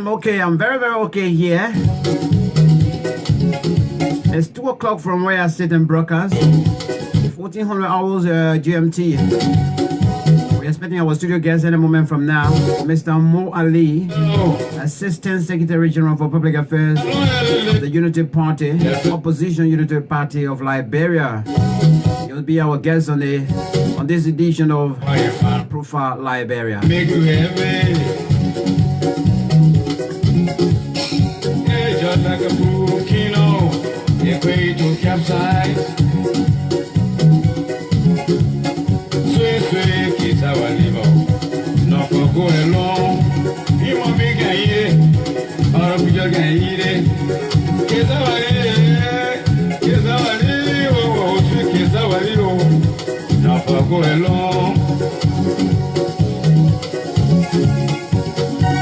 Okay, I'm very, very okay here. It's 2 o'clock from where I sit and broadcast. 1400 hours GMT. We're expecting our studio guest any moment from now, Mr. Mo Ali, Assistant Secretary General for Public Affairs of the Unity Party, Opposition Unity Party of Liberia. He'll be our guest on this edition of Profile Liberia. go along. You want me to eat it, or we just can eat it. Kiss our little, now for go along.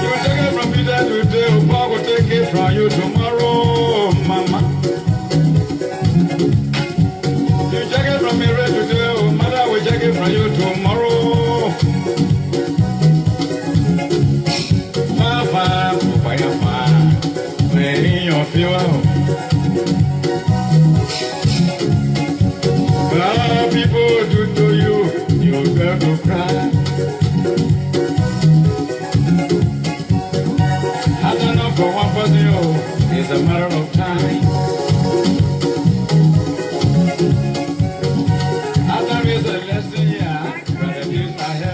You take it from Peter today, Bob will take it from you tomorrow, Mama. You take it from me right today, Mother will take it from you tomorrow. People do to you, you got to cry. I don't know for one person, it's a matter of time. I thought it's a lesson, yeah, but at least I have.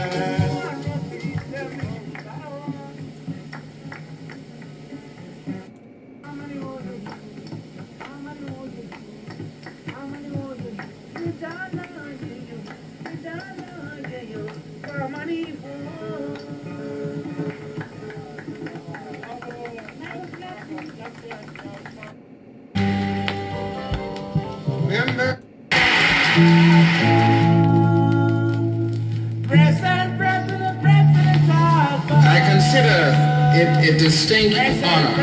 I consider it a distinct honor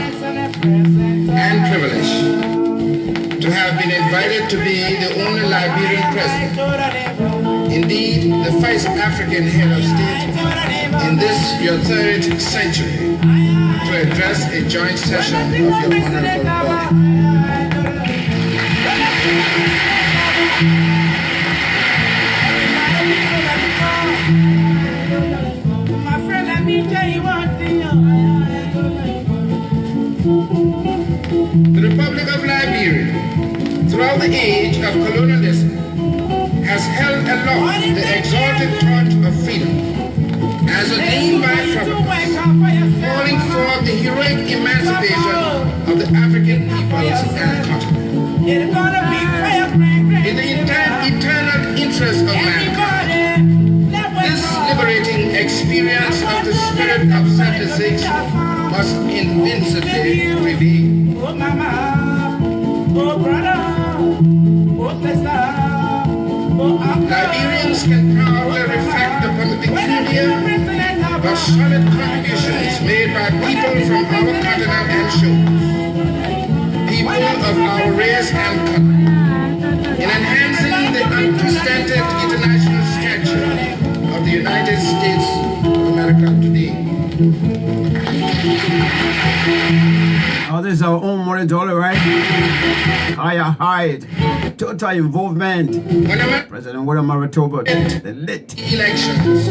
and privilege to have been invited to be the only Liberian president, indeed the first African head of state in this your third century, to address a joint session of your honorable body. The Republic of Liberia, throughout the age of colonialism, has held aloft the exalted torch of freedom, as ordained by providence, calling for the heroic emancipation of the African peoples and continent. In the eternal interest of mankind, this liberating experience of the spirit of '76 must invincibly prevail. Oh mama, oh brother, oh sister, oh uncle. Liberians can proudly reflect upon the peculiar but solid contributions made by people from our continent and shores, people of our race and color, in enhancing the unprecedented international stature of the United States of America today. Oh, this is our own Moritoli, right? Higher Hyde. Total involvement. President William Maritoba, the lit. Elections.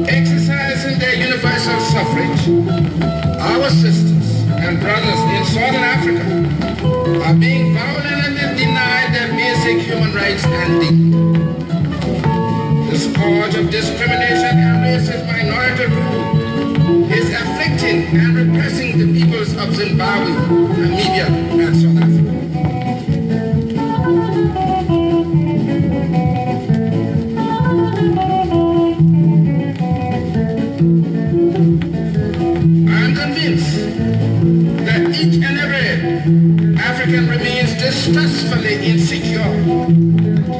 Exercising their universal suffrage, our sisters and brothers in Southern Africa are being violently denied their basic human rights and dignity. The scourge of discrimination and racist minority rule is afflicting and repressing the peoples of Zimbabwe, Namibia, and South Africa. I am convinced that each and every African remains distressfully insecure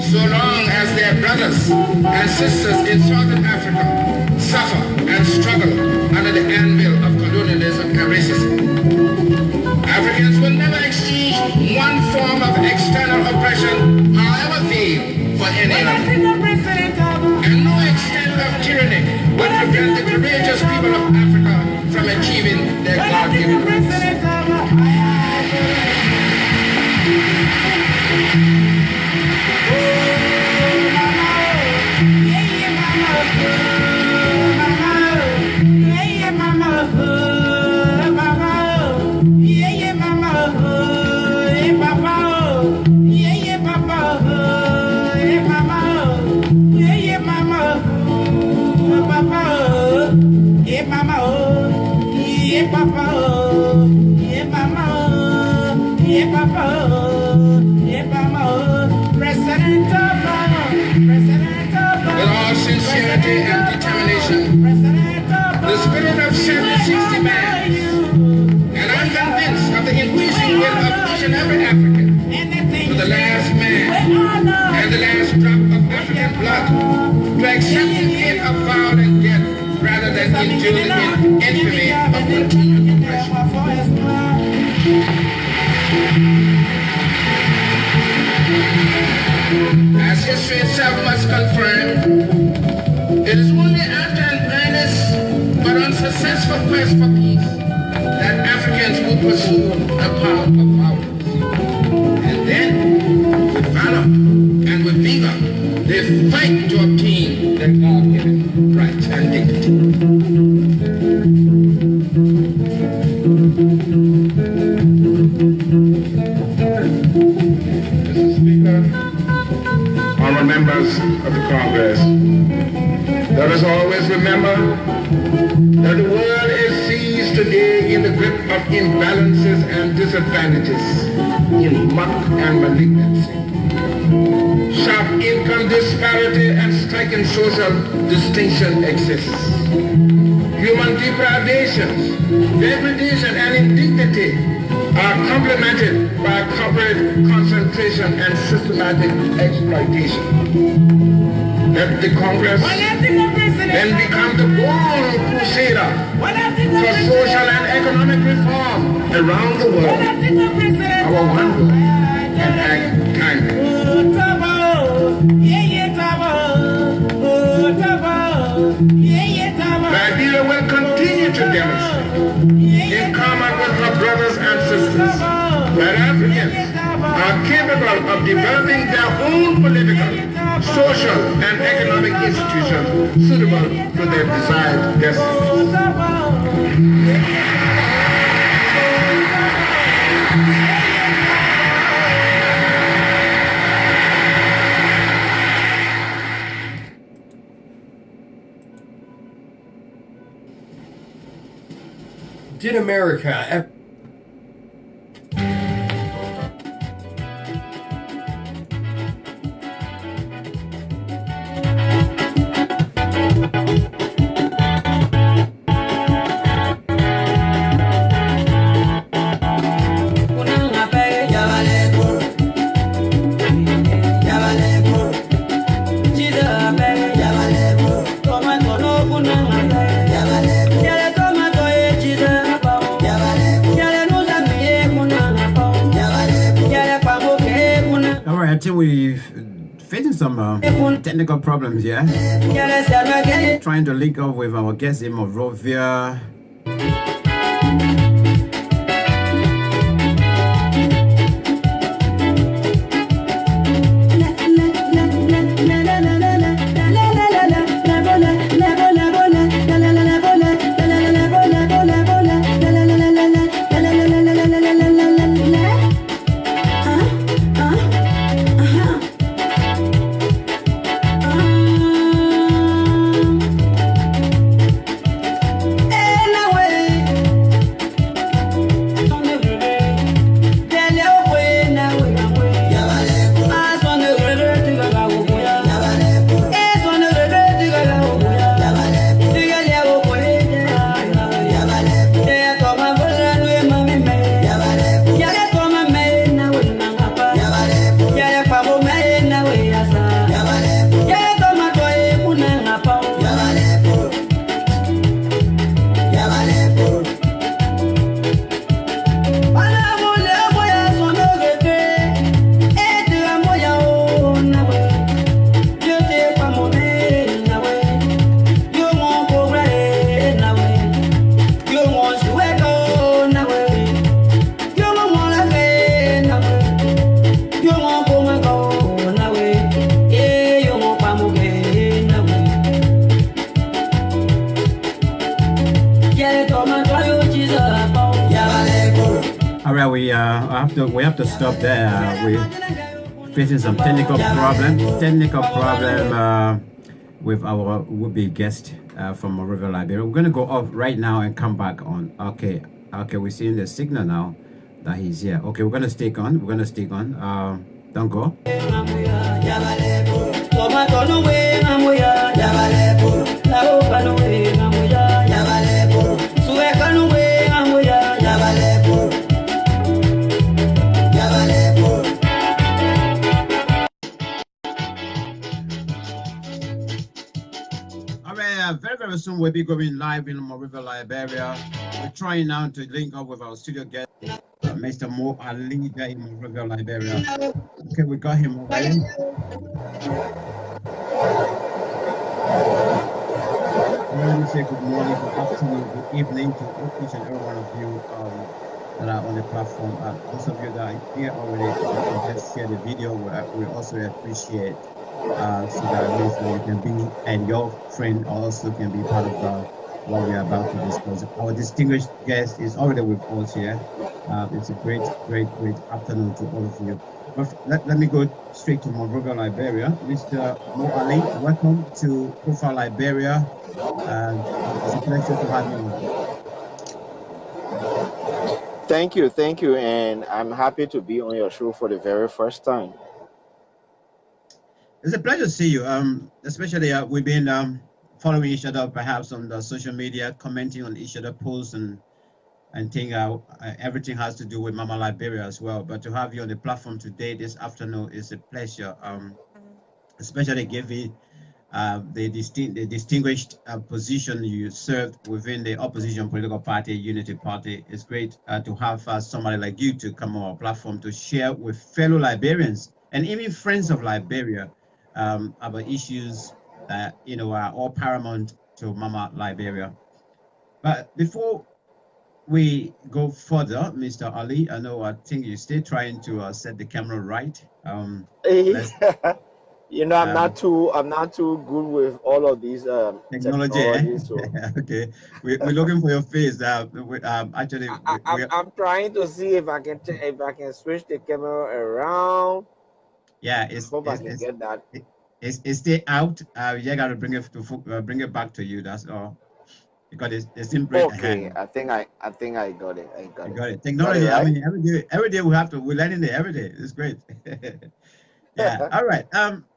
so long as their brothers and sisters in Southern Africa suffer and struggle under the anvil of colonialism and racism. Africans will never exchange one form of external oppression, however vague, for any other. And no extent of tyranny will prevent the courageous people of Africa from achieving their God-given rights. to the infamy of continued oppression. As history itself must confirm, it is only after an earnest but unsuccessful quest for peace that Africans will pursue a path of power. And then, with valor and with vigor, they fight to obtain their God-given rights and dignity. Mr. Speaker, honorable members of the Congress, let us always remember that the world is seized today in the grip of imbalances and disadvantages, in muck and malignancy. Sharp income disparity and striking social distinction exists. Human deprivations, degradation, and indignity are complemented by corporate concentration and systematic exploitation. Let the Congress then become the bold crusader for social and economic reform around the world. Our one goal and act timely. Liberia will continue to demonstrate, in common with her brothers and sisters, that Africans are capable of developing their own political, social, and economic institutions suitable to their desired destinies. Did America we're facing some technical problems here. Trying to link up with our guest in Monrovia. We have to stop there. We're facing some technical problem with our would-be guest from Monrovia, Liberia. We're going to go off right now and come back on. Okay, we're seeing the signal now that he's here. Okay, we're going to stick on. Don't go. Very soon soon we'll be going live in Monrovia, Liberia. We're trying now to link up with our studio guest, Mr. Mo Ali there in Monrovia, Liberia. Okay, we got him already. Let me say good morning, good afternoon, good evening to each and every one of you that are on the platform. Those of you that are here already, just share the video. We also appreciate so that you can be, and your friend also can be part of what we are about to discuss. Our distinguished guest is already with us here. It's a great afternoon to all of you. But let me go straight to Monrovia, Liberia. Mr. Mo Ali, welcome to Profile Liberia. It's a pleasure to have you. Thank you, and I'm happy to be on your show for the very first time. It's a pleasure to see you. Especially we've been following each other, perhaps on the social media, commenting on each other posts, and think everything has to do with Mama Liberia as well. But to have you on the platform today, this afternoon, is a pleasure. Especially given the distinguished position you served within the opposition political party, Unity Party. It's great to have somebody like you to come on our platform to share with fellow Liberians and even friends of Liberia about issues that are all paramount to Mama Liberia. But before we go further, Mr. Ali, I think you're still trying to set the camera right. I'm not too good with all of these technology. So. Okay, we're looking for your face. Actually, I'm trying to see if I can switch the camera around. Yeah, I hope I can get that. It's still out. You got to bring it back to you. That's all. Because it's simply okay. I think I got it. I got it. Technology. Got it, right? I mean, every day we're learning it every day. It's great. Yeah. All right.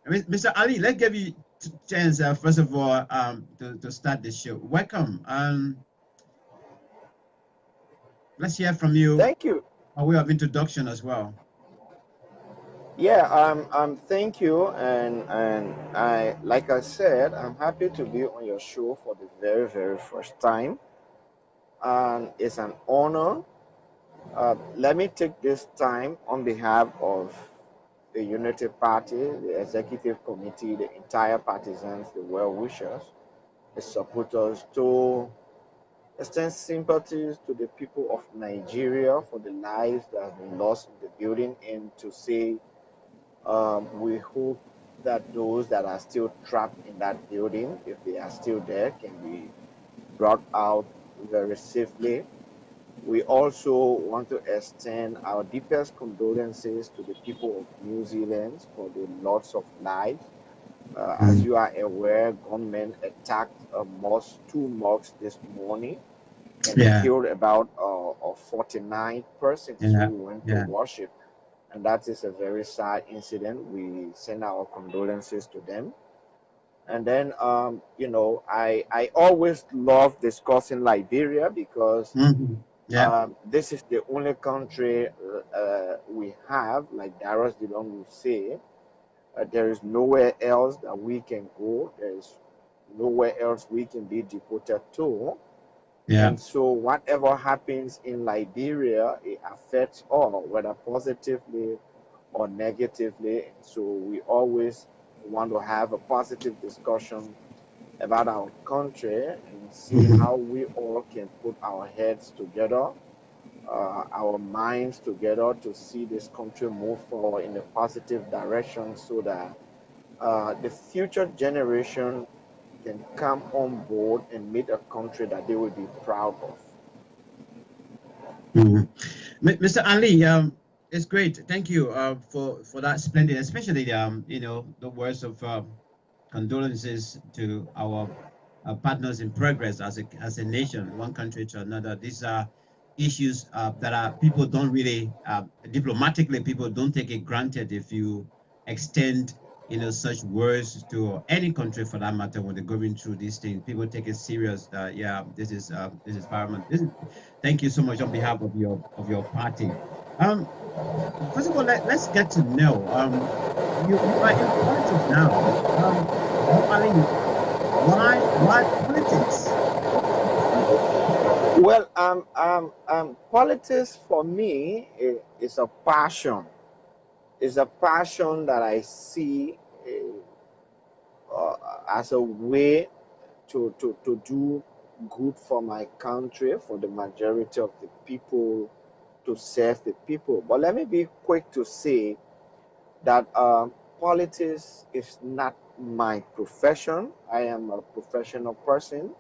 Mr. Ali, let's give you a chance first of all to start the show. Welcome. Let's hear from you. Thank you. A way of introduction as well. Yeah, thank you, and I, like I said, I'm happy to be on your show for the very, very first time, and it's an honor. Let me take this time on behalf of the Unity Party, the Executive Committee, the entire partisans, the well-wishers, the supporters, to extend sympathies to the people of Nigeria for the lives that have been lost in the building, and to say we hope that those that are still trapped in that building, if they are still there, can be brought out very safely. We also want to extend our deepest condolences to the people of New Zealand for the loss of lives. As you are aware, gunmen attacked two mosques this morning, and they killed about 49 persons who went to worship. And that is a very sad incident. We send our condolences to them. And then, I always love discussing Liberia because this is the only country we have, like Darius Dillon would say, there is nowhere else that we can go. There is nowhere else we can be deported to. Yeah. And so whatever happens in Liberia, it affects all, whether positively or negatively. And so we always want to have a positive discussion about our country and see how we all can put our heads together, our minds together to see this country move forward in a positive direction so that the future generation can come on board and meet a country that they will be proud of. Mr. Ali, it's great. Thank you for that splendid, especially the words of condolences to our partners in progress as a nation, one country to another. These are issues that people don't really diplomatically, people don't take it granted if you extend such words to any country for that matter when they're going through these things. People take it serious. This is paramount. Thank you so much on behalf of your party. First of all, let's get to know. You are in politics now. Ali, Why politics? Well, politics for me is a passion. It's a passion that I see as a way to do good for my country, for the majority of the people, to serve the people. But let me be quick to say that politics is not my profession. I am a professional person.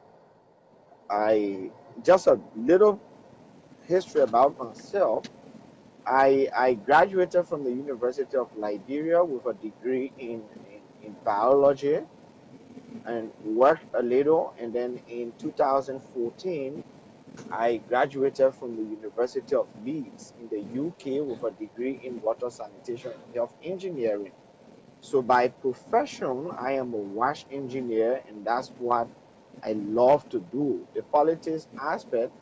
I just a little history about myself. I graduated from the University of Liberia with a degree in biology and worked a little. And then in 2014, I graduated from the University of Leeds in the UK with a degree in water sanitation and health engineering. So by profession, I am a wash engineer, and that's what I love to do. The politics aspect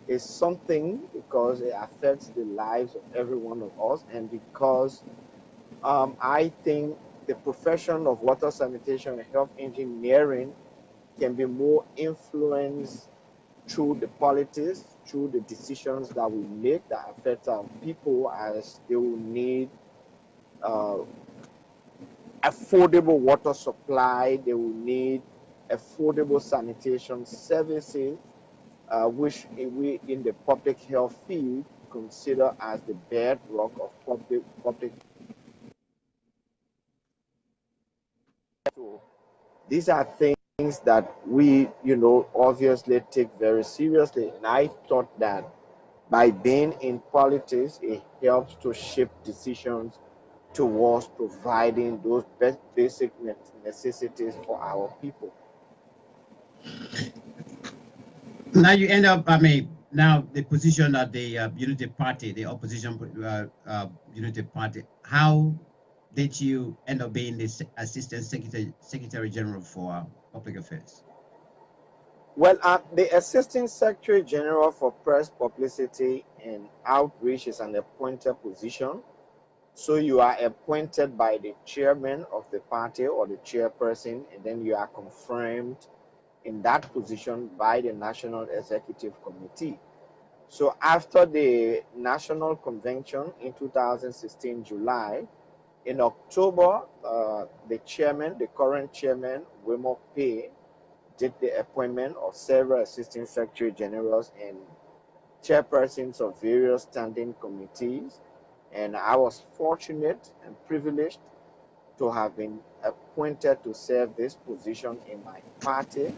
is something because it affects the lives of every one of us, and because I think the profession of water sanitation and health engineering can be more influenced through the politics, through the decisions that we make that affect our people, as they will need uh, affordable water supply, they will need affordable sanitation services, which we in the public health field consider as the bedrock of public. So these are things that we, obviously take very seriously. And I thought that by being in politics, it helps to shape decisions towards providing those basic necessities for our people. Now you end up, I mean, now the position of the Unity Party, the opposition Unity Party, how did you end up being the Assistant Secretary General for Public Affairs? Well, the Assistant Secretary General for Press, Publicity, and Outreach is an appointed position. So you are appointed by the chairman of the party or the chairperson, and then you are confirmed in that position by the National Executive Committee. So after the National Convention in 2016, July, in October, the current chairman, Wemo Pei, did the appointment of several assistant secretary generals and chairpersons of various standing committees. And I was fortunate and privileged to have been appointed to serve this position in my party,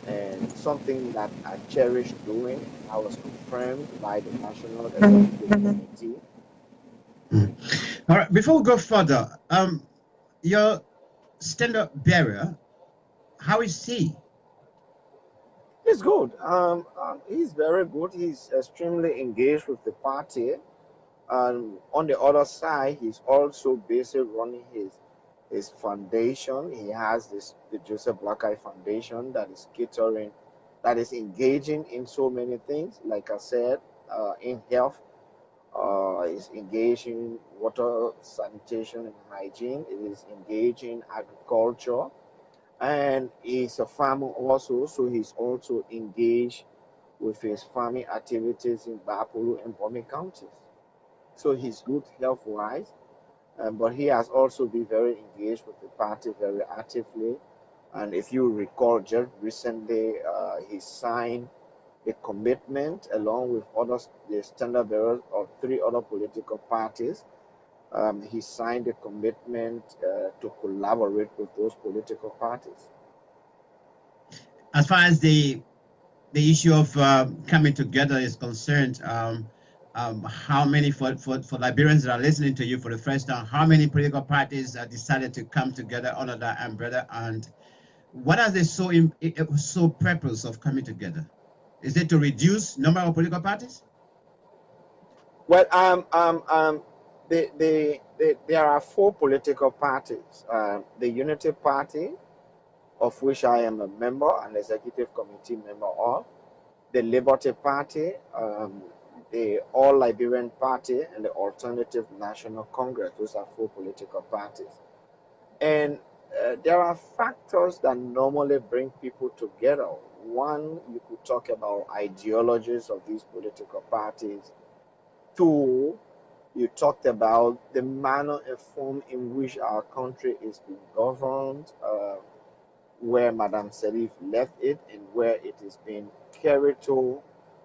and something that I cherish doing. I was confirmed by the National Executive Committee. All right, before we go further, your standard bearer, how is he? He's good. He's very good. He's extremely engaged with the party. And on the other side, he's also busy running his foundation. He has the Joseph Blackeye Foundation that is catering, that is engaging in so many things. Like I said, in health, is engaging water sanitation and hygiene. It is engaging agriculture, and he's a farmer also. So he's also engaged with his farming activities in Bapulu and Bomi counties. So he's good health-wise, but he has also been very engaged with the party very actively. And if you recall, just recently, he signed a commitment along with others, the standard bearers of three other political parties. He signed a commitment to collaborate with those political parties. As far as the issue of coming together is concerned, how many, for Liberians that are listening to you for the first time, how many political parties decided to come together under that umbrella, and what are the sole purpose of coming together? Is it to reduce number of political parties? Well, there are four political parties. The Unity Party, of which I am a member, an executive committee member of, the Liberty Party, the All Liberian Party, and the Alternative National Congress. Those are four political parties. And there are factors that normally bring people together. One, you could talk about ideologies of these political parties. Two, you talked about the manner and form in which our country is being governed, where Madame Salif left it and where it is being carried to.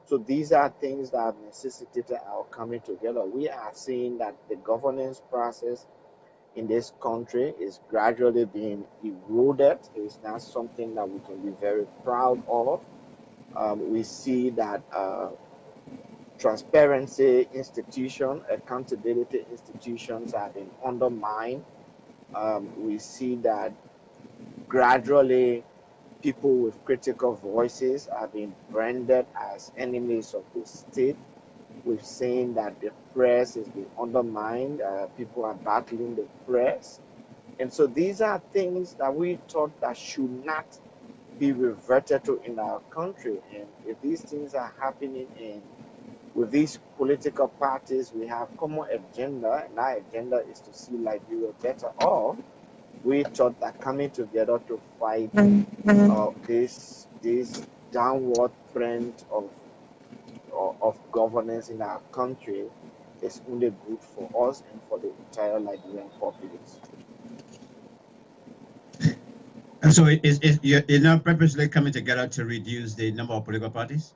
So these are things that have necessitated our coming together. We are seeing that the governance process in this country is gradually being eroded. It's not something that we can be very proud of. We see that transparency institutions, accountability institutions have been undermined. We see that gradually people with critical voices are being branded as enemies of the state. We've seen that the press is being undermined. People are battling the press. And so these are things that we thought that should not be reverted to in our country. And if these things are happening with these political parties, we have common agenda, and our agenda is to see Liberia better off. We thought that coming together to fight this downward trend of governance in our country is only good for us and for the entire Liberian populace. And so you're now purposely coming together to reduce the number of political parties?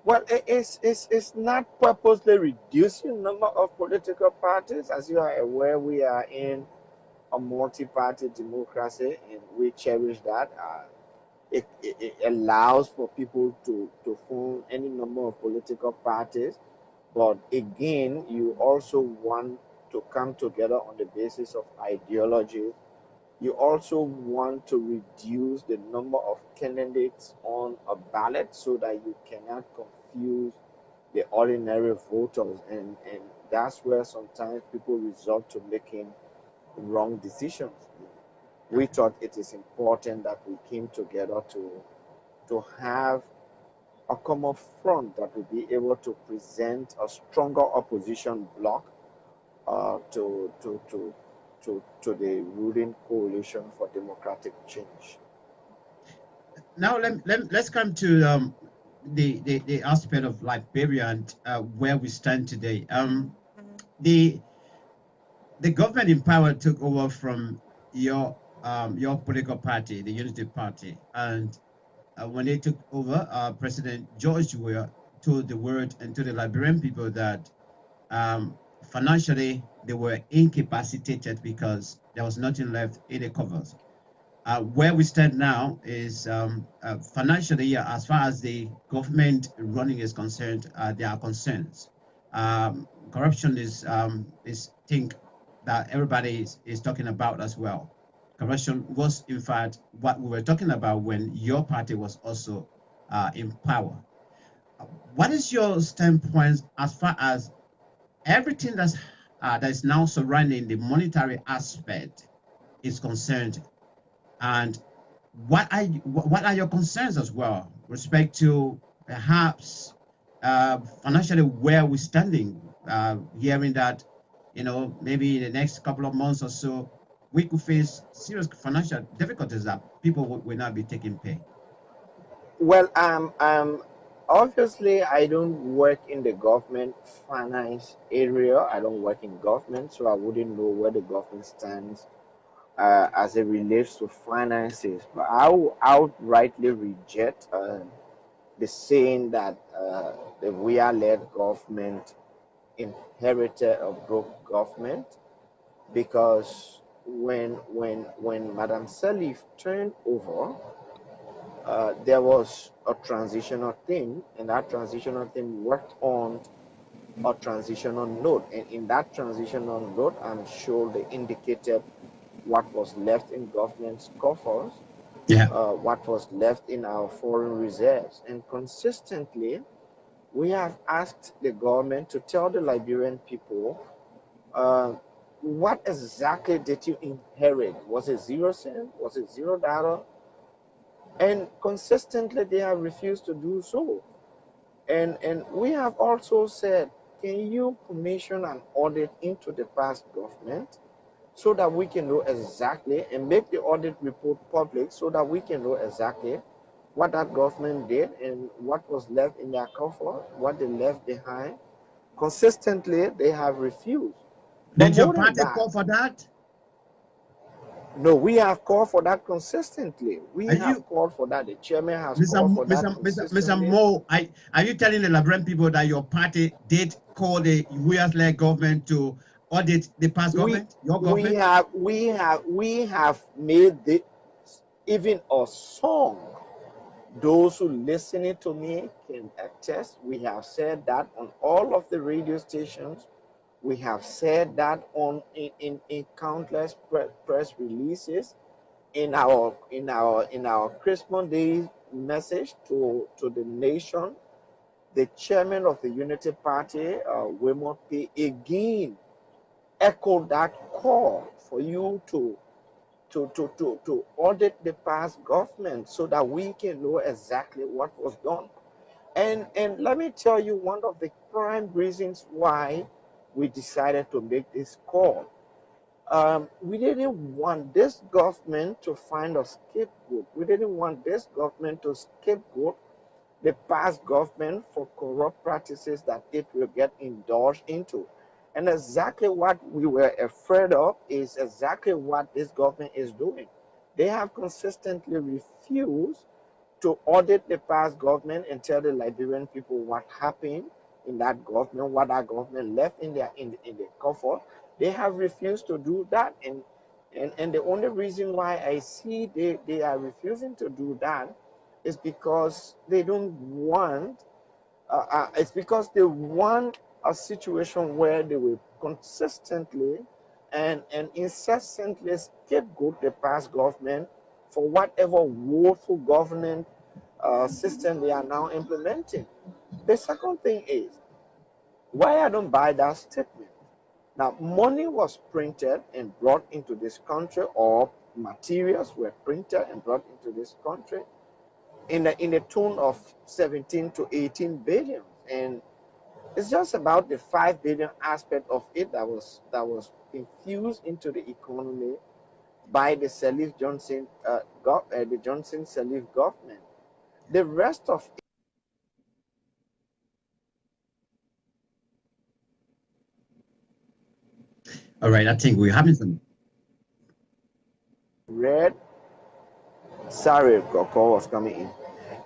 Well, it's not purposely reducing number of political parties. As you are aware, we are in a multi-party democracy, and we cherish that. It allows for people to form any number of political parties, but again, you also want to come together on the basis of ideology. You also want to reduce the number of candidates on a ballot so that you cannot confuse the ordinary voters, and that's where sometimes people resort to making wrong decisions. We thought it is important that we came together to have a common front that will be able to present a stronger opposition bloc to the ruling coalition for democratic change. Now let's come to the aspect of Liberia and where we stand today. The government in power took over from your political party, the Unity Party, and when they took over, President George Weah told the world and to the Liberian people that financially they were incapacitated because there was nothing left in the covers. Where we stand now is financially, as far as the government running is concerned, there are concerns. Corruption is thing that everybody is talking about as well. Corruption was, in fact, what we were talking about when your party was also in power. What is your standpoint as far as everything that is now surrounding the monetary aspect is concerned, and what are your concerns as well with respect to perhaps financially where we're standing, hearing that maybe in the next couple of months or so we could face serious financial difficulties that people will not be taking pay? Well, obviously I don't work in the government finance area. I don't work in government, so I wouldn't know where the government stands as it relates to finances. But I will outrightly reject the saying that the Weah-led government inherited a broke government, because when Madam Salif turned over, there was a transitional team, and that transitional team worked on a transitional note. And in that transitional note, I'm sure they indicated what was left in government's coffers, what was left in our foreign reserves. And consistently, we have asked the government to tell the Liberian people, what exactly did you inherit? Was it 0 cent? Was it $0? And consistently, they have refused to do so. And we have also said, can you commission an audit into the past government so that we can know exactly, and make the audit report public so that we can know exactly what that government did and what was left in their coffer, what they left behind. Consistently, they have refused. But Did your more than party that, call for that? no, we have called for that consistently. We Are have you, called for that. The chairman has Mr. called for that Mr. consistently. Mo, are you telling the Liberian people that your party did call the US-led government to audit the past We government, your we government? have we have made the even a song. Those who listening to me can attest. We have said that on all of the radio stations. We have said that in countless press releases, in our Christmas Day message to the nation. The chairman of the Unity Party, Wilmot P, again echoed that call for you to audit the past government so that we can know exactly what was done. And let me tell you one of the prime reasons why we decided to make this call. We didn't want this government to find a scapegoat. We didn't want this government to scapegoat the past government for corrupt practices that it will get indulged into. And exactly what we were afraid of is exactly what this government is doing. They have consistently refused to audit the past government and tell the Liberian people what happened in that government, what that government left in the coffer. They have refused to do that, and the only reason why I see they are refusing to do that is because they don't want. It's because they want a situation where they will consistently and incessantly scapegoat the past government for whatever woeful governance system they are now implementing. The second thing is why I don't buy that statement. Now, money was printed and brought into this country, or materials were printed and brought into this country in the tune of 17 to 18 billion, and it's just about the 5 billion aspect of it that was infused into the economy by the Sirleaf Johnson the Johnson Sirleaf government. The rest of it All right, I think we're having some. read. Sorry, call was coming in.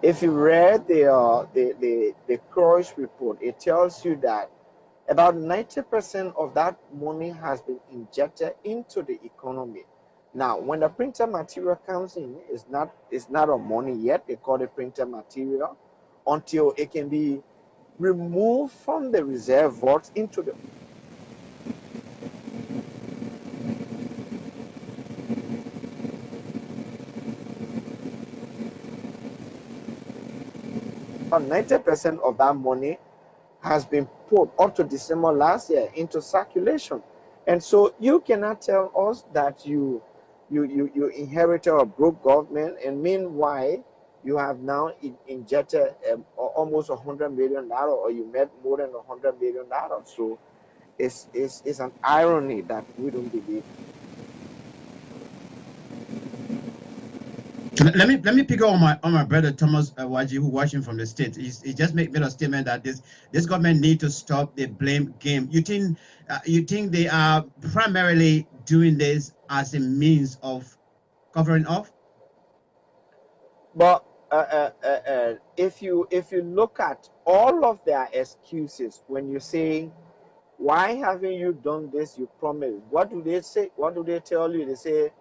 If you read the Croix report, it tells you that about 90% of that money has been injected into the economy. Now, when the printer material comes in, it's not a money yet. They call it printer material until it can be removed from the reserve vaults into the about 90% of that money has been put up to December last year into circulation. And so you cannot tell us that you inherited a broke government, and meanwhile you have now injected almost $100 million, or you made more than $100 million. So it's an irony that we don't believe. Let me pick up on my brother Thomas Waji, who watching from the States. He just made a statement that this government need to stop the blame game. You think they are primarily doing this as a means of covering up? But if you look at all of their excuses when you say, why haven't you done this? You promised. What do they say? What do they tell you? They say,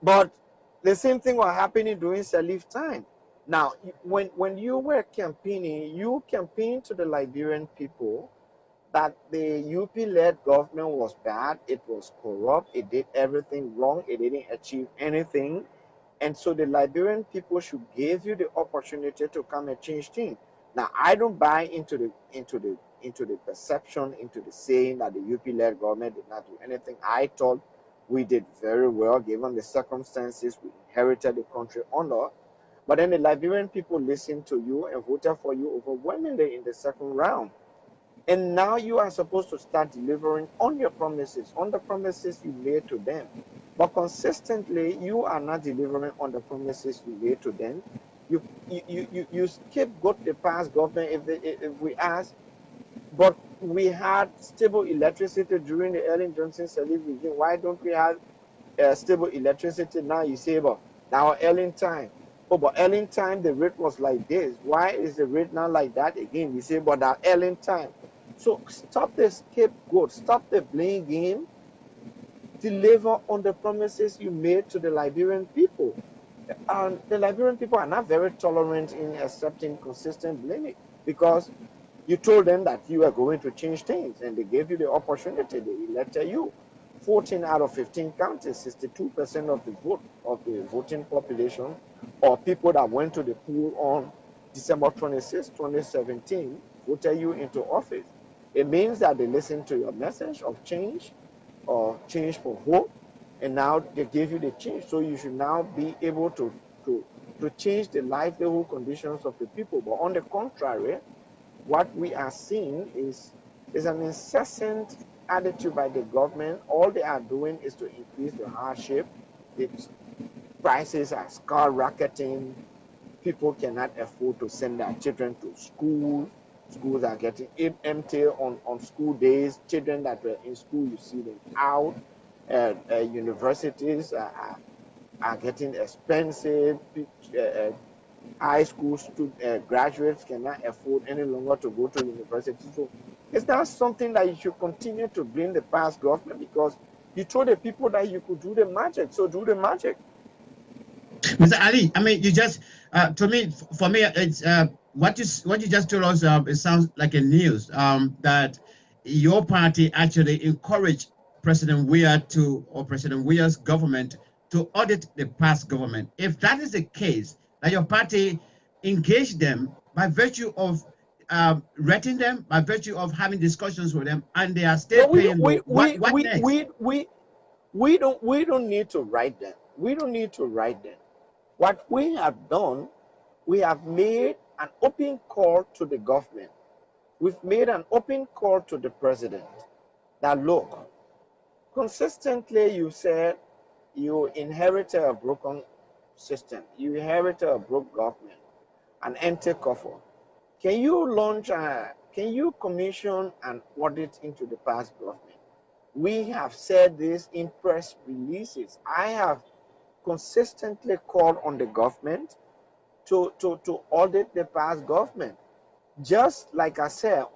but the same thing was happening during Salif time. Now, when you were campaigning, you campaigned to the Liberian people that the UP-led government was bad, it was corrupt, it did everything wrong, it didn't achieve anything, and so the Liberian people should give you the opportunity to come and change things. Now, I don't buy into the perception, into the saying that the UP-led government did not do anything. I thought we did very well given the circumstances we inherited the country under. But then the Liberian people listened to you and voted for you overwhelmingly in the second round. And now you are supposed to start delivering on your promises, on the promises you made to them. But consistently, you are not delivering on the promises you made to them. You scapegoat the past government if we ask, but we had stable electricity during the Ellen Johnson Sirleaf regime. Why don't we have stable electricity now? You say, but now Ellen time. Oh, but Ellen time the rate was like this. Why is the rate now like that again? You say, but that Ellen time. So stop the scapegoat, stop the blame game, deliver on the promises you made to the Liberian people. And the Liberian people are not very tolerant in accepting consistent blaming, because you told them that you are going to change things and they gave you the opportunity. They elected you. 14 out of 15 counties, 62% of the voting population, or people that went to the poll on December 26, 2017, voted you into office. It means that they listened to your message of change, or change for hope, and now they gave you the change. So you should now be able to change the livelihood conditions of the people. But on the contrary, what we are seeing is an incessant attitude by the government. All they are doing is to increase the hardship. The prices are skyrocketing. People cannot afford to send their children to school. Schools are getting empty on school days. Children that were in school, you see them out. Universities are getting expensive. High school graduates cannot afford any longer to go to university. So it's not something that you should continue to blame the past government, because you told the people that you could do the magic. So do the magic. Mr. Ali, I mean, you just to me, for me, it's what you just told us. It sounds like a news that your party actually encouraged President Weah or President Weah's government to audit the past government. If that is the case, that your party engaged them by virtue of rating them, by virtue of having discussions with them, and they are still paying. What next? We don't need to write them. We don't need to write them. What we have done, we have made an open call to the government. We've made an open call to the president that, look, consistently you said you inherited a broken system. You inherited a broke government, an empty coffer. Can you commission an audit into the past government? We have said this in press releases. I have consistently called on the government to audit the past government. Just like I said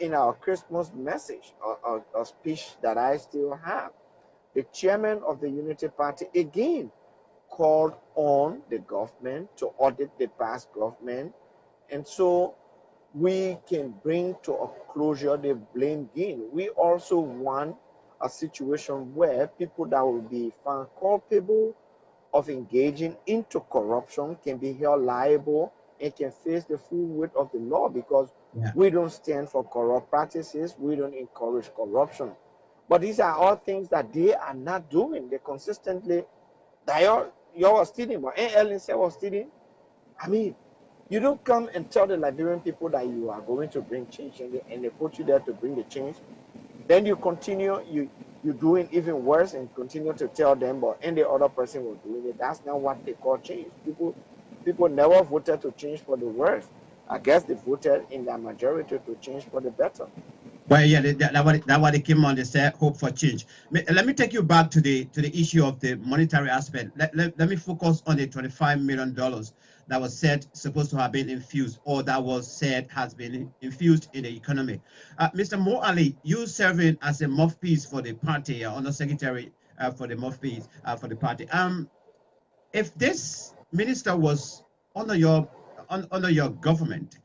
in our Christmas message, or speech that I still have, the chairman of the Unity Party again called on the government to audit the past government, and so we can bring to a closure the blame game. We also want a situation where people that will be found culpable of engaging into corruption can be held liable and can face the full weight of the law, because we don't stand for corrupt practices. We don't encourage corruption. But these are all things that they are not doing. They consistently, you're stealing, but Ellen said was stealing. I mean, you don't come and tell the Liberian people that you are going to bring change, and they put you there to bring the change. Then you continue, you're doing even worse, and continue to tell them, but any other person was doing it. That's not what they call change. People never voted to change for the worse. I guess they voted in their majority to change for the better. Well, yeah, that's what they came on. They said hope for change. Let me take you back to the issue of the monetary aspect. Let me focus on the $25 million that was said supposed to have been infused, or that was said has been infused in the economy. Mr. Mo Ali, you serving as a mouthpiece for the party, under secretary for the mouthpiece for the party. If this minister was under your government,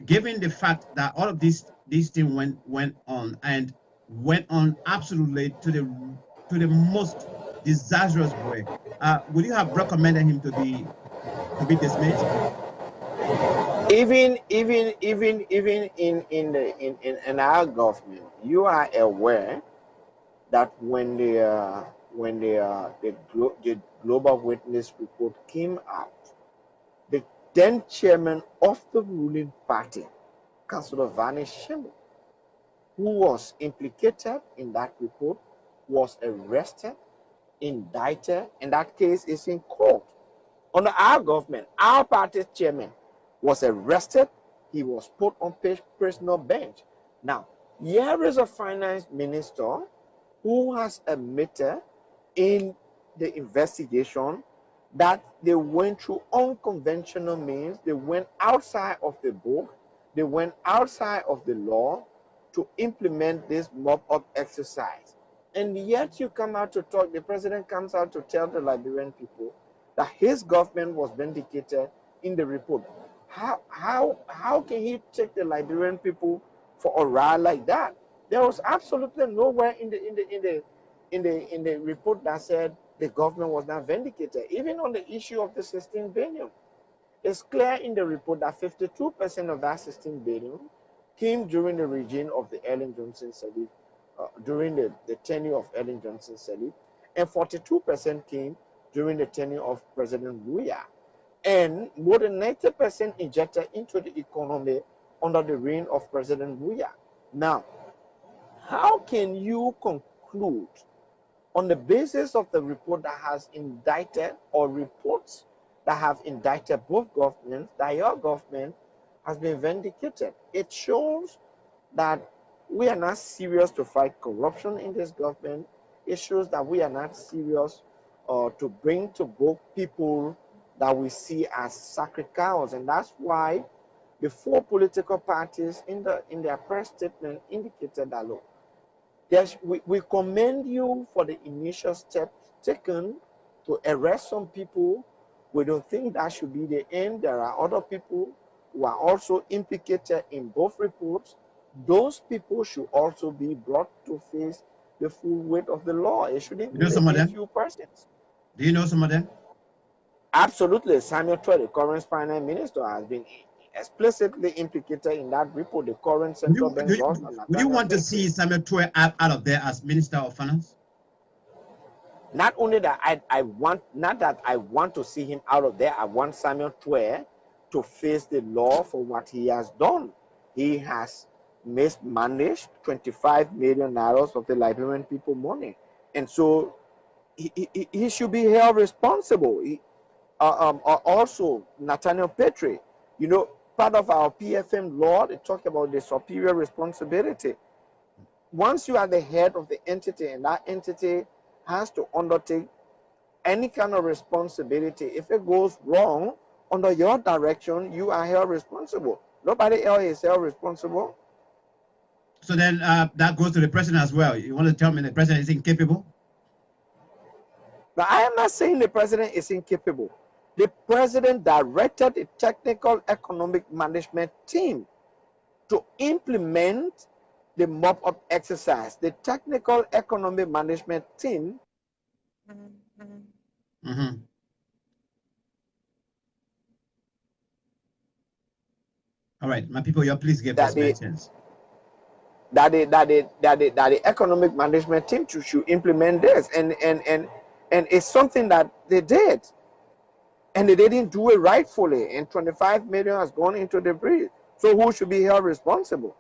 given the fact that all of these things went on and went on absolutely to the most disastrous way, would you have recommended him to be dismissed? Even in our government, you are aware that when the Global Witness report came out, the then chairman of the ruling party Councillor Vani Shimbo, who was implicated in that report, was arrested, indicted, and that case is in court. Under our government, our party's chairman was arrested. He was put on personal bench. Now, here is a finance minister who has admitted in the investigation that they went through unconventional means. They went outside of the book. They went outside of the law to implement this mop-up exercise. And yet you come out to talk, the president comes out to tell the Liberian people that his government was vindicated in the report. How can he take the Liberian people for a ride like that? There was absolutely nowhere in the report that said the government was not vindicated. Even on the issue of the 16 billion, it's clear in the report that 52% of that 16 billion came during the regime of the Ellen Johnson Sirleaf, during the tenure of Ellen Johnson Sirleaf, and 42% came during the tenure of President Buya. And more than 90% injected into the economy under the reign of President Buya. Now, how can you conclude on the basis of the report that has indicted, or reports that have indicted both governments, that your government has been vindicated? It shows that we are not serious to fight corruption in this government. It shows that we are not serious to bring to book people that we see as sacred cows. And that's why the four political parties in their press statement indicated that, look, we commend you for the initial steps taken to arrest some people. We don't think that should be the end. There are other people who are also implicated in both reports. Those people should also be brought to face the full weight of the law. It shouldn't be a few persons. Do you know some of them? Absolutely. Samuel Toy, the current finance minister, has been explicitly implicated in that report. The current central bank governor. Would you want to see Samuel Toy out of there as Minister of Finance? Not only that, I want to see him out of there. I want Samuel Toy to face the law for what he has done. He has mismanaged 25 million naira of the Liberian people money, and so he should be held responsible. Also, Nathaniel Petrie, you know, part of our PFM law, they talk about the superior responsibility. Once you are the head of the entity, and that entity has to undertake any kind of responsibility, if it goes wrong under your direction, you are held responsible. Nobody else is held responsible. So then that goes to the president as well. You want to tell me the president is incapable? Now, I am not saying the president is incapable. The president directed the technical economic management team to implement the mop-up exercise. The technical economic management team. Mm-hmm. All right, my people, you please give us questions. That the economic management team should implement this, and it's something that they did, and they didn't do it rightfully, and 25 million has gone into the breach. So who should be held responsible?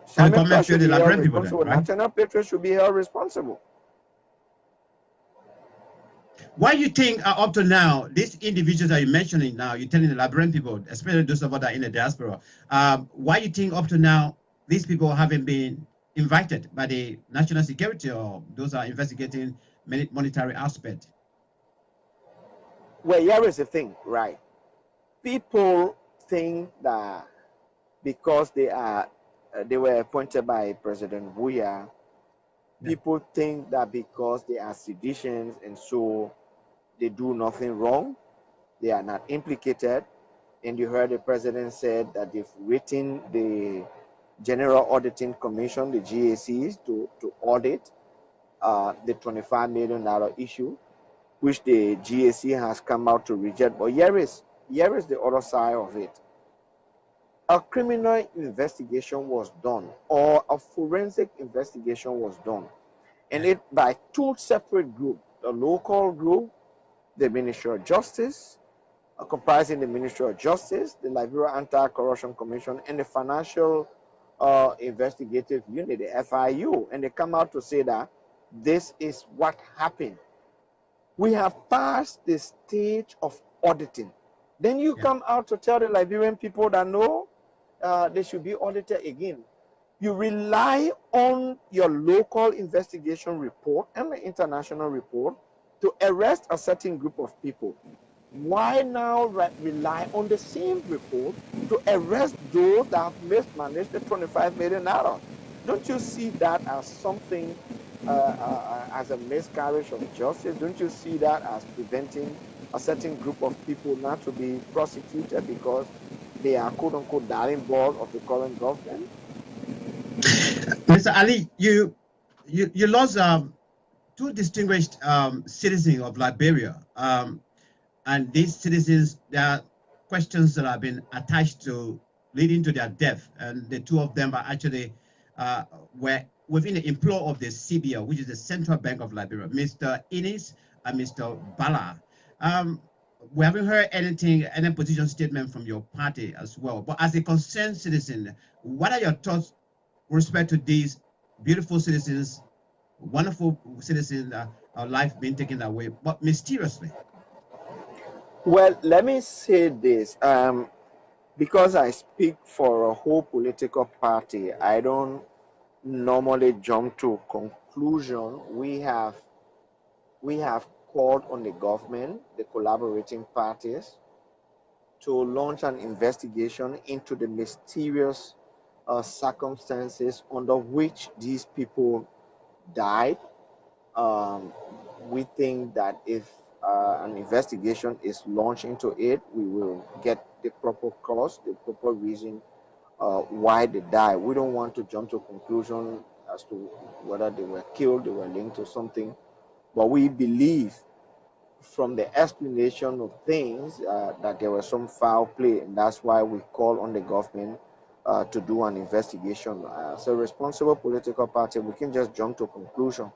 So the comment should be held people then, right? National Petrie should be held responsible. Why do you think up to now, these individuals that you're mentioning now, you're telling the Liberian people, especially those of us that are in the diaspora, why do you think up to now these people haven't been invited by the national security, or those are investigating monetary aspect? Well, here is the thing, right? People think that because they were appointed by President Buya, people think that because they are seditions and so they do nothing wrong, they are not implicated. And you heard the president said that they've written the General Auditing Commission, the GACs, to audit the $25 million issue, which the GAC has come out to reject. But here is the other side of it. A criminal investigation was done, or a forensic investigation was done, and it by two separate groups, the local group, the Ministry of Justice, comprising the Ministry of Justice, the Liberia Anti-Corruption Commission, and the Financial Investigative Unit, the FIU, and they come out to say that this is what happened. We have passed the stage of auditing. Then you come out to tell the Liberian people that no, they should be audited again. You rely on your local investigation report and the international report to arrest a certain group of people. Why now rely on the same report to arrest those that have mismanaged the 25 million naira? Don't you see that as something, as a miscarriage of justice? Don't you see that as preventing a certain group of people not to be prosecuted because they are quote-unquote darling board of the current government? Mr. Ali, you lost two distinguished citizens of Liberia, and these citizens, there are questions that have been attached to leading to their death, and the two of them are actually were within the employ of the CBL, which is the Central Bank of Liberia, Mr. Innis and Mr. Bala. We haven't heard anything, any position statement from your party as well. But as a concerned citizen, what are your thoughts with respect to these beautiful citizens, wonderful citizens, life being taken away, but mysteriously? Well, let me say this. Because I speak for a whole political party, I don't normally jump to conclusion. We have called on the government, the collaborating parties, to launch an investigation into the mysterious circumstances under which these people died. We think that if an investigation is launched into it, we will get the proper cause, the proper reason why they died. We don't want to jump to conclusion as to whether they were killed, they were linked to something, but we believe from the explanation of things that there was some foul play, and that's why we call on the government to do an investigation. As a responsible political party, we can just jump to conclusion.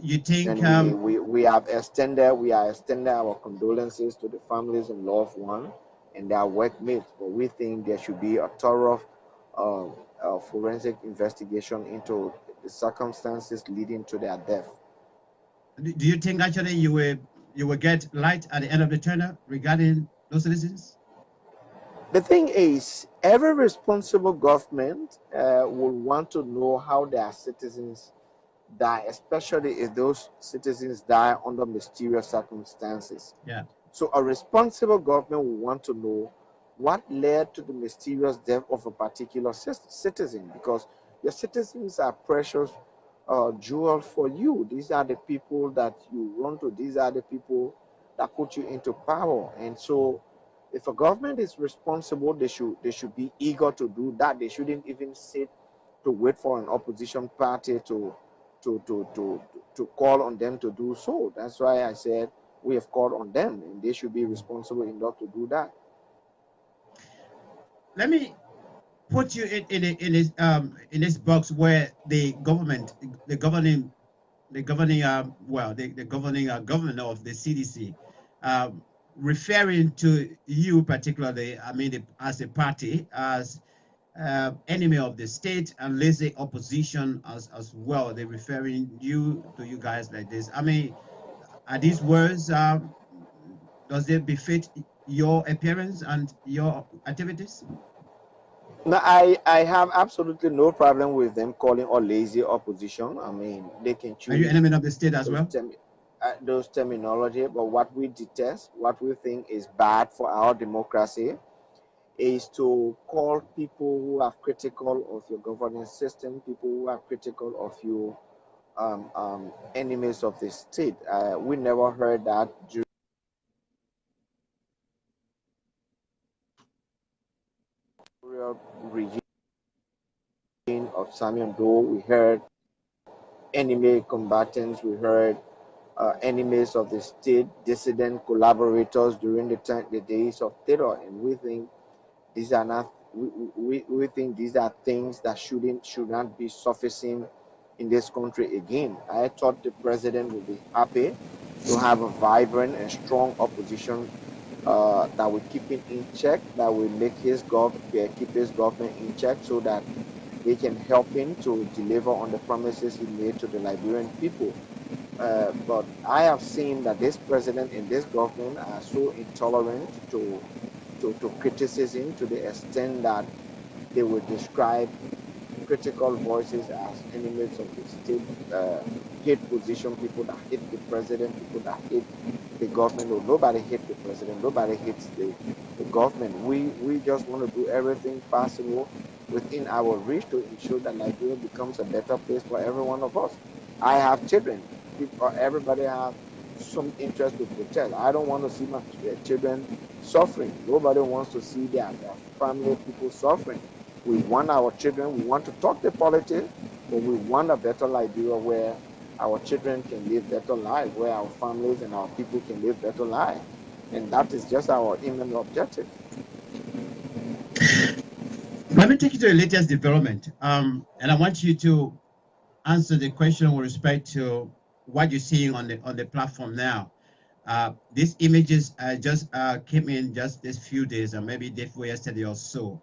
You think we are extending our condolences to the families and loved ones and their workmates, but we think there should be a thorough forensic investigation into the circumstances leading to their death. Do you think actually you will get light at the end of the tunnel regarding those citizens? The thing is, every responsible government will want to know how their citizens die, especially if those citizens die under mysterious circumstances. Yeah. So a responsible government will want to know what led to the mysterious death of a particular citizen, because your citizens are precious jewel for you. These are the people that you run to. These are the people that put you into power. And so if a government is responsible, they should be eager to do that. They shouldn't even sit to wait for an opposition party to call on them to do so. That's why I said we have called on them, and they should be responsible enough to do that. Let me put you in this box where the governing governor of the CDC, referring to you particularly, I mean, as a party, as enemy of the state and lazy opposition as well. They're referring to you guys like this. I mean, are these words, does it befit your appearance and your activities? No, I have absolutely no problem with them calling us lazy opposition. I mean, they can choose. Are you enemy of the state as well? Those terminology, but what we detest, what we think is bad for our democracy, is to call people who are critical of your governance system, people who are critical of you, enemies of the state. We never heard that during the regime of Samuel Doe. We heard enemy combatants, we heard enemies of the state, dissident collaborators during the days of terror, and we think these are not. We think these are things that should not be surfacing in this country again. I thought the president would be happy to have a vibrant and strong opposition that will keep him in check, that will make keep his government in check, so that they can help him to deliver on the promises he made to the Liberian people. But I have seen that this president and this government are so intolerant to criticism, to the extent that they will describe critical voices as enemies of the state, hate position, people that hate the president, people that hate the government. No, nobody hates the president, nobody hates the government. We just want to do everything possible within our reach to ensure that Nigeria becomes a better place for every one of us. I have children. Everybody have some interest to protect. I don't want to see my children suffering. Nobody wants to see their family, people suffering. We want our children, we want to talk the politics, but we want a better Liberia where our children can live better lives, where our families and our people can live better lives. And that is just our main objective. Let me take you to the latest development. And I want you to answer the question with respect to what you're seeing on the platform now. These images just came in just this few days, or maybe day before yesterday or so.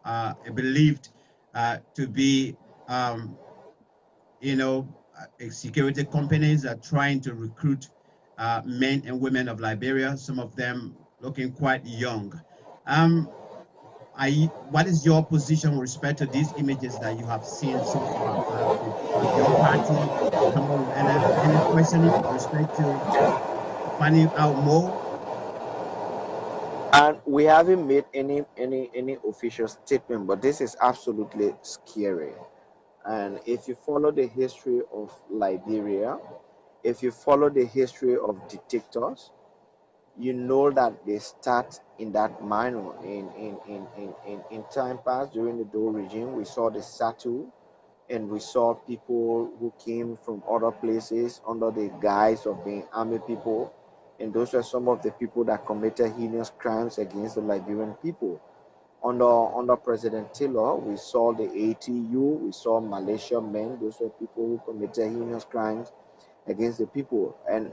Believed to be, security companies are trying to recruit men and women of Liberia. Some of them looking quite young. What is your position with respect to these images that you have seen so far? Does your party come up with any questioning with respect to finding out more? And we haven't made any official statement, but this is absolutely scary. And if you follow the history of Liberia, if you follow the history of dictators, you know that they start in that manner. In time past, during the Dole regime, we saw the Satu, and we saw people who came from other places under the guise of being army people, and those were some of the people that committed heinous crimes against the Liberian people. Under President Taylor, we saw the ATU, we saw Malaysia men, those were people who committed heinous crimes against the people. And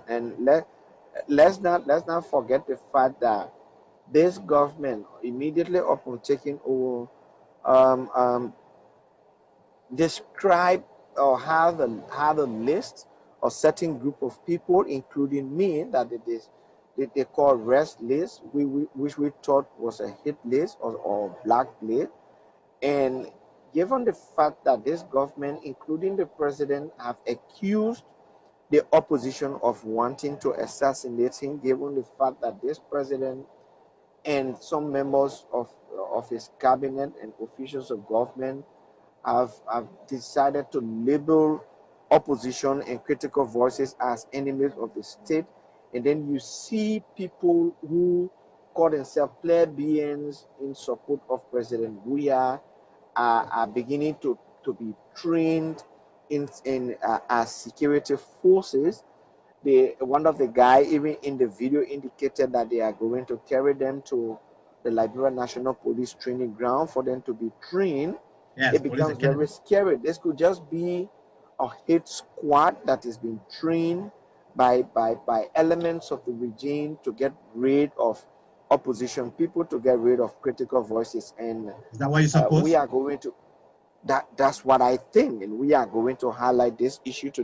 let's not forget the fact that this government, immediately upon taking over, um, um, describe or have a list of certain group of people, including me, that they call rest list, which we thought was a hit list or black list. And given the fact that this government, including the president, have accused the opposition of wanting to assassinate him, given the fact that this president and some members of his cabinet and officials of government have decided to label opposition and critical voices as enemies of the state. And then you see people who call themselves plebeians in support of President Buya are beginning to be trained in as security forces. One of the guy even in the video indicated that they are going to carry them to the Liberia National Police training ground for them to be trained. Yes, It becomes very scary. This could just be a hit squad that is being trained by elements of the regime to get rid of opposition people, to get rid of critical voices. And is that what you suppose? we are going to that's what I think, and we are going to highlight this issue to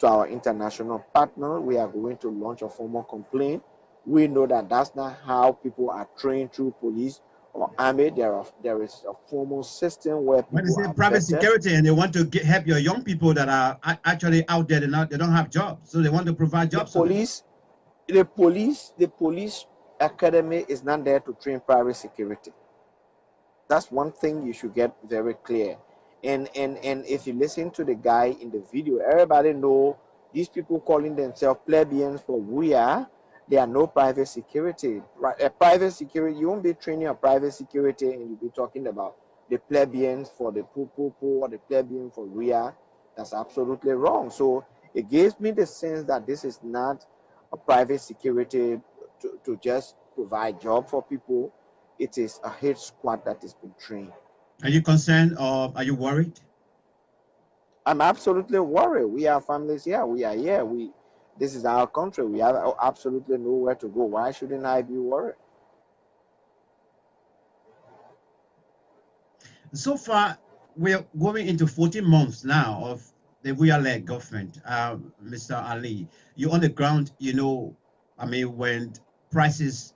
our international partner. We are going to launch a formal complaint. We know that that's not how people are trained through police or army. There is a formal system where people when they say are private vetted. security and they want to help your young people that are actually out there, they don't have jobs, so they want to provide jobs. The police academy is not there to train private security. That's one thing you should get very clear. And if you listen to the guy in the video, everybody know these people calling themselves plebeians for Wuya, they are no private security. A private security, you won't be training a private security and you'll be talking about the plebeians for the Pupu or the plebeian for Wuya. That's absolutely wrong. So it gives me the sense that this is not a private security to just provide job for people. It is a hate squad that is being trained. Are you concerned or are you worried? I'm absolutely worried. We are families here. We are here. This is our country. We have absolutely nowhere to go. Why shouldn't I be worried? So far, we're going into 14 months now of the Weah-led government. Mr. Ali, you're on the ground, you know, I mean, when prices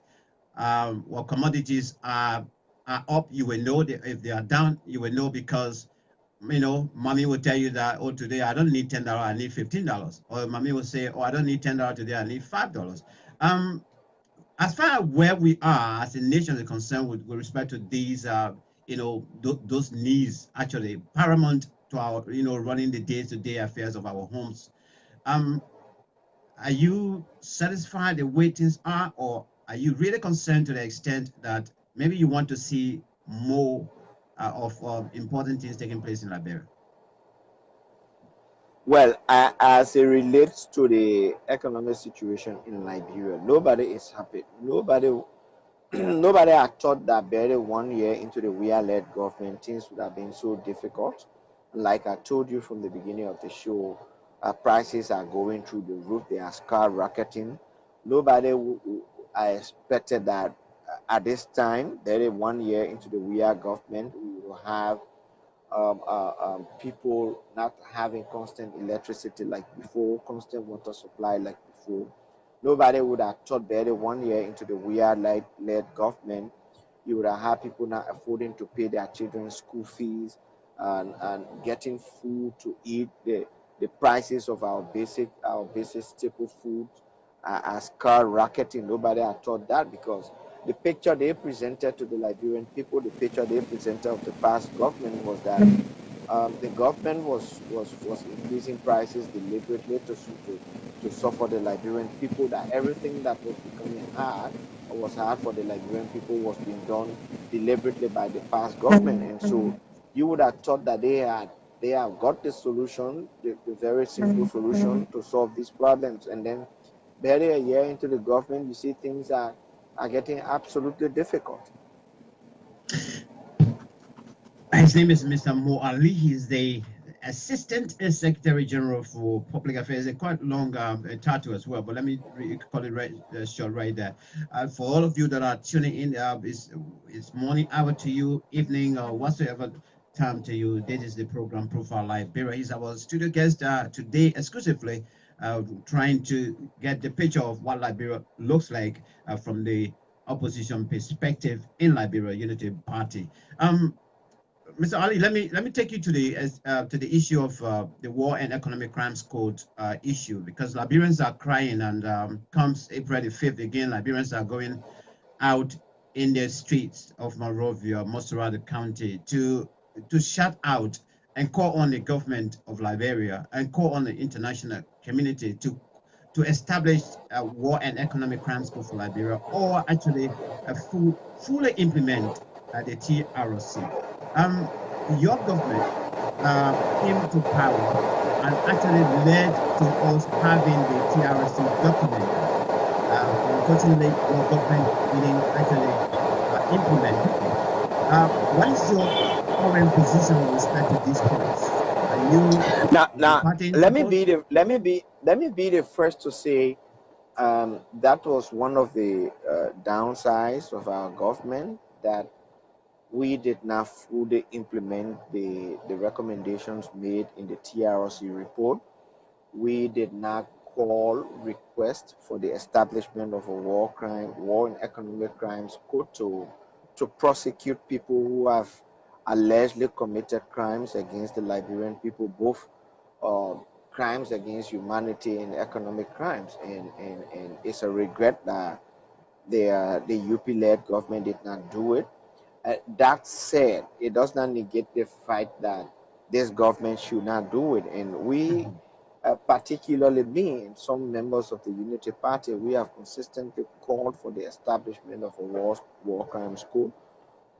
or commodities are up, you will know. If they are down, you will know, because you know, mommy will tell you that, oh, today I don't need $10, I need $15. Or mommy will say, oh, I don't need $10 today, I need $5. Um, as far as where we are as a nation is concerned with respect to these, you know, those needs actually paramount to our, you know, running the day-to-day affairs of our homes. Um, are you satisfied the way things are, or are you really concerned to the extent that maybe you want to see more of important things taking place in Liberia? Well, as it relates to the economic situation in Liberia, nobody is happy. Nobody had thought that barely 1 year into the Weah-led government, things would have been so difficult. Like I told you from the beginning of the show, prices are going through the roof. They are skyrocketing. Nobody I expected that at this time, barely 1 year into the Weah government, we will have people not having constant electricity like before, constant water supply like before. Nobody would have thought barely 1 year into the Weah-led government, you would have had people not affording to pay their children's school fees and getting food to eat. The prices of our basic staple food are skyrocketing. Nobody had thought that, because the picture they presented to the Liberian people, the picture they presented of the past government was that the government was increasing prices deliberately to suffer the Liberian people, that everything that was becoming hard or was hard for the Liberian people was being done deliberately by the past government. And so you would have thought that they have got the solution, the very simple solution to solve these problems. And then barely a year into the government, you see things are getting absolutely difficult. His name is Mr. Mo Ali. He's the Assistant Secretary General for Public Affairs. A quite long title as well, but let me call it right short right there. For all of you that are tuning in, it's morning hour to you, evening, or whatsoever time to you. This is the program Profile Liberia. He's our studio guest today exclusively, trying to get the picture of what Liberia looks like from the opposition perspective in Liberia Unity Party. Mr. Ali, let me take you to the issue of the War and Economic Crimes Code issue, because Liberians are crying, and comes April the 5th again, Liberians are going out in the streets of Monrovia, most around the county, to shout out and call on the government of Liberia and call on the international community to establish a War and Economic Crimes Code for Liberia, or actually fully implement the TRC. Your government came to power and actually led to us having the TRC document. Unfortunately, your government didn't actually implement it. What is your current position with respect to these points? Are you Now, party in let me support? be the first to say that was one of the downsides of our government, that we did not fully implement the recommendations made in the TRC report. We did not request for the establishment of a war and economic crimes code to prosecute people who have allegedly committed crimes against the Liberian people, both uh, crimes against humanity and economic crimes. And it's a regret that the UP-led government did not do it. That said, it does not negate the fact that this government should not do it. And we, particularly me and some members of the Unity Party, we have consistently called for the establishment of a war crimes code.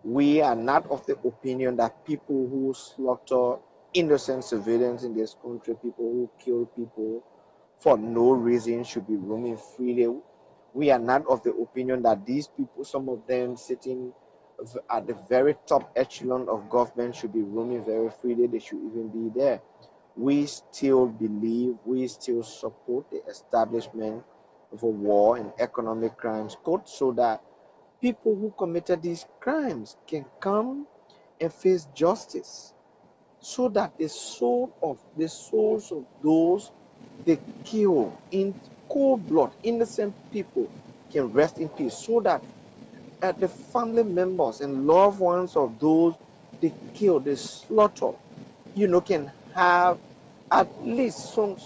We are not of the opinion that people who slaughter innocent civilians in this country, people who kill people for no reason, should be roaming freely. We are not of the opinion that these people, some of them sitting at the very top echelon of government, should be roaming very freely. They should even be there. we still believe, we still support the establishment of a war and economic crimes code so that people who committed these crimes can come and face justice, so that the souls of those they kill in cold blood, innocent people, can rest in peace, so that the family members and loved ones of those they kill, they slaughter, can have at least some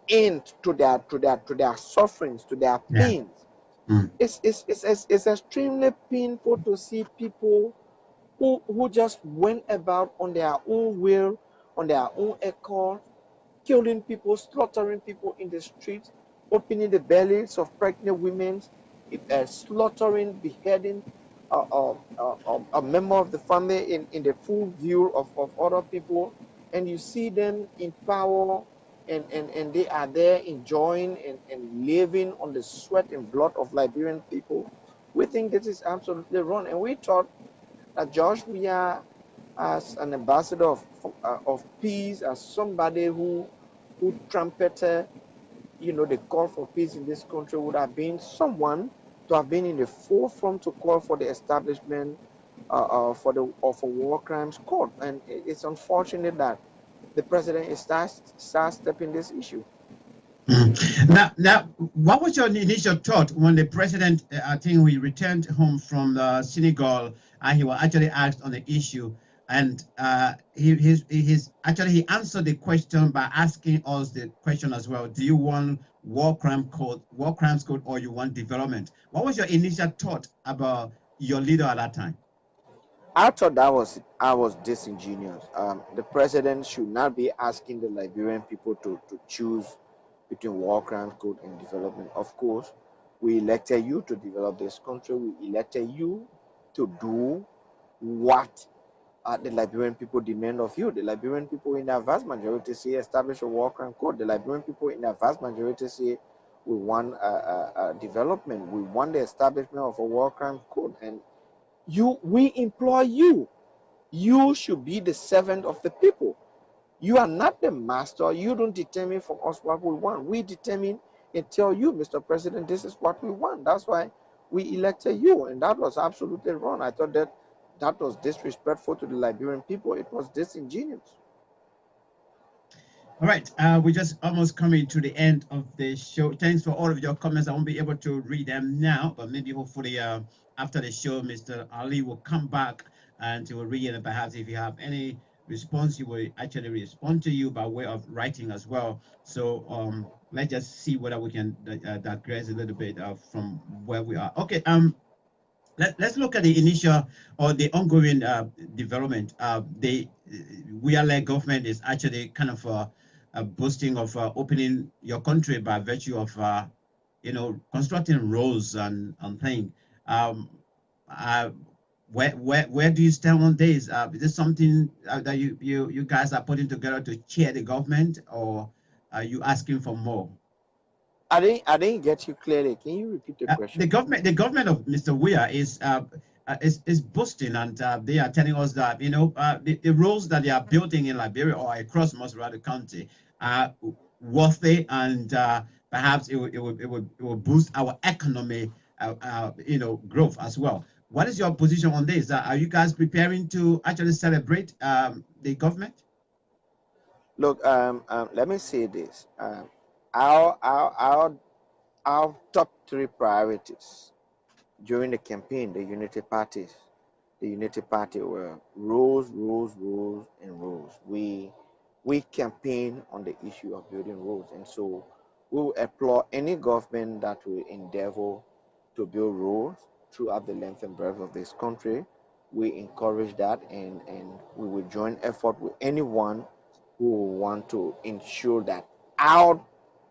end to their sufferings, to their Yeah. pains. Mm. It's extremely painful to see people who just went about on their own will, on their own accord, killing people, slaughtering people in the streets, opening the bellies of pregnant women, slaughtering, beheading a member of the family in the full view of other people. And you see them in power, and they are there enjoying and living on the sweat and blood of Liberian people. We think this is absolutely wrong. And we thought that George Weah, as an ambassador of peace, as somebody who trumpeted, the call for peace in this country, would have been someone to have been in the forefront to call for the establishment of a war crimes court. And it's unfortunate that the president is sidestepping this issue. Mm. Now, what was your initial thought when the president, I think, we returned home from Senegal, and he was actually asked on the issue, and he answered the question by asking us the question as well: do you want war crimes code, or you want development? What was your initial thought about your leader at that time? I thought I was disingenuous. The president should not be asking the Liberian people to choose between war crimes code and development. Of course, we elected you to develop this country. We elected you to do what the Liberian people demand of you. The Liberian people in their vast majority say establish a war crime code. The Liberian people in their vast majority say we want development. We want the establishment of a war crime code. And we employ you. You should be the servant of the people. You are not the master. You don't determine for us what we want. We determine and tell you, Mr. President, this is what we want. That's why we elected you. And that was absolutely wrong. I thought that was disrespectful to the Liberian people. It was disingenuous. All right, we're just almost coming to the end of the show. Thanks for all of your comments. I won't be able to read them now, but maybe hopefully after the show, Mr. Ali will come back and he will read it. And perhaps if you have any response, he will actually respond to you by way of writing as well. So let's just see whether we can digress a little bit from where we are. Okay. Let's look at the initial or the ongoing development. The Weah-led government is actually kind of a boasting of opening your country by virtue of constructing roads and things. Where do you stand on this? Is this something that you guys are putting together to cheer the government, or are you asking for more? I didn't get you clearly. Can you repeat the question? The government of Mr. Weah is boasting, and they are telling us that the roads that they are building in Liberia or across most of the country are worthy, and perhaps it will boost our economy, growth as well. What is your position on this? Are you guys preparing to actually celebrate the government? Look, let me say this. Our top three priorities during the campaign, the Unity Party were roads, roads, roads, and roads. We campaign on the issue of building roads, and so we will applaud any government that will endeavor to build roads throughout the length and breadth of this country. We encourage that, and we will join effort with anyone who will want to ensure that our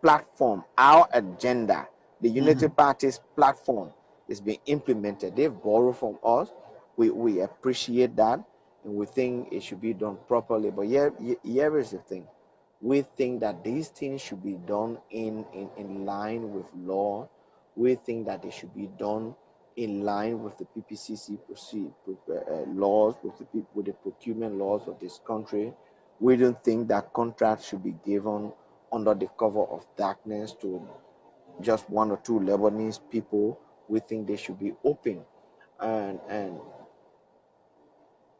platform, our agenda, the Unity Party's platform is being implemented. They've borrowed from us. We appreciate that, and we think it should be done properly. But here is the thing. We think that these things should be done in line with law. We think that they should be done in line with the PPCC laws, with the procurement laws of this country. We don't think that contracts should be given under the cover of darkness to just one or two Lebanese people. We think they should be open. And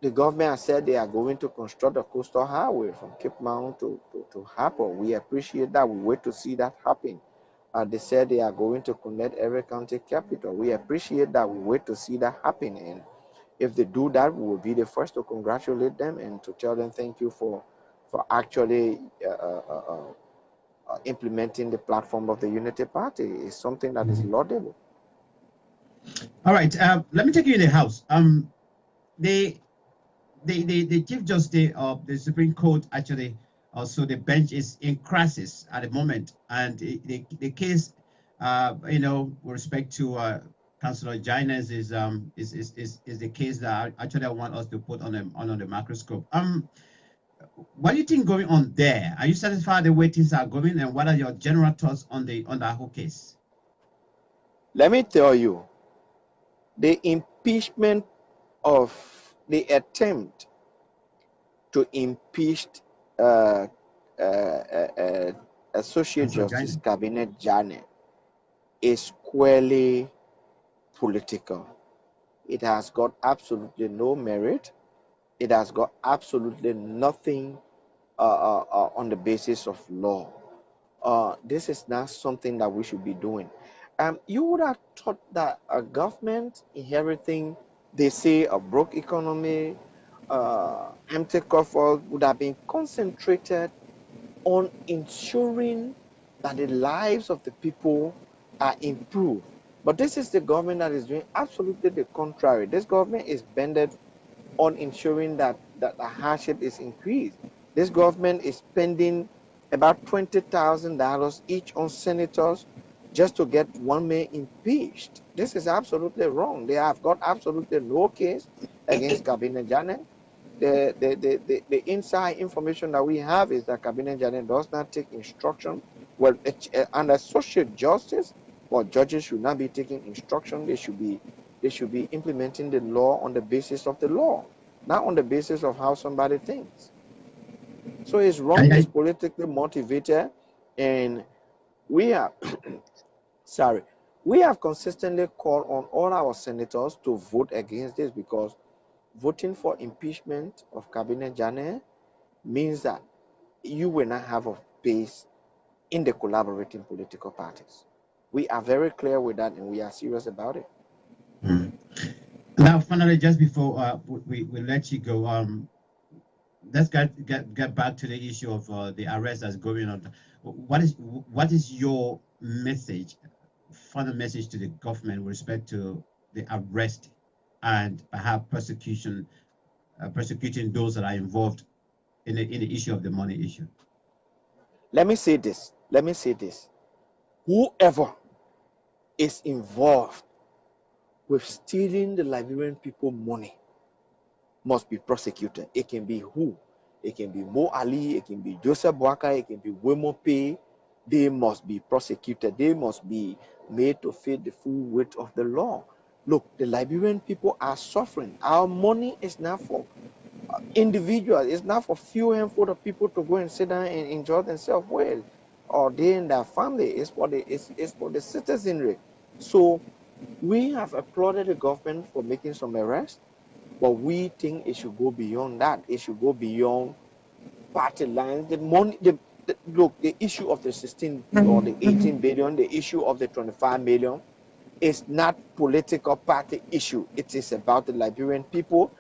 the government has said they are going to construct a coastal highway from Cape Mount to Harper. We appreciate that. We wait to see that happen. They said they are going to connect every county capital. We appreciate that. We wait to see that happen. And if they do that, we will be the first to congratulate them and to tell them thank you for actually implementing the platform of the Unity Party. It's something that is laudable. All right. Let me take you in the House. The Chief Justice of the Supreme Court actually also the bench is in crisis at the moment, and the case, with respect to Councillor Gines is the case that actually I want us to put on the microscope. What do you think going on there? Are you satisfied the way things are going, and what are your general thoughts on that whole case? Let me tell you, the impeachment of the attempt to impeach Associate Justice Cabinet Janet is squarely political. It has got absolutely no merit. It has got absolutely nothing on the basis of law. This is not something that we should be doing. You would have thought that a government inheriting, they say, a broke economy, empty coffers, would have been concentrated on ensuring that the lives of the people are improved. But this is the government that is doing absolutely the contrary. This government is bent on ensuring that the hardship is increased. This government is spending about $20,000 each on senators just to get one man impeached. This is absolutely wrong. They have got absolutely no case against Cabinet Janet. The inside information that we have is that Cabinet Janet does not take instruction. Well, an associate justice or judges should not be taking instruction. They should be implementing the law on the basis of the law, not on the basis of how somebody thinks. So it's wrong. It's politically motivated, and we have we have consistently called on all our senators to vote against this, because voting for impeachment of Cabinet Janet means that you will not have a base in the collaborating political parties. We are very clear with that, and we are serious about it. Now, finally, just before we let you go, let's get back to the issue of the arrest that's going on. What is your message, final message to the government with respect to the arrest and perhaps persecuting those that are involved in the issue of the money issue? Let me say this. Whoever is involved with stealing the Liberian people money must be prosecuted. It can be who? It can be Mo Ali, it can be Joseph Boaka, it can be Wemo Pay. They must be prosecuted. They must be made to face the full weight of the law. Look, the Liberian people are suffering. Our money is not for individuals. It's not for few handful of people to go and sit down and enjoy themselves well, or they and their family. It's for the citizenry. So we have applauded the government for making some arrests, but we think it should go beyond that. It should go beyond party lines. The money, look, the issue of the 16 or the 18 billion, the issue of the 25 million is not political party issue. It is about the Liberian people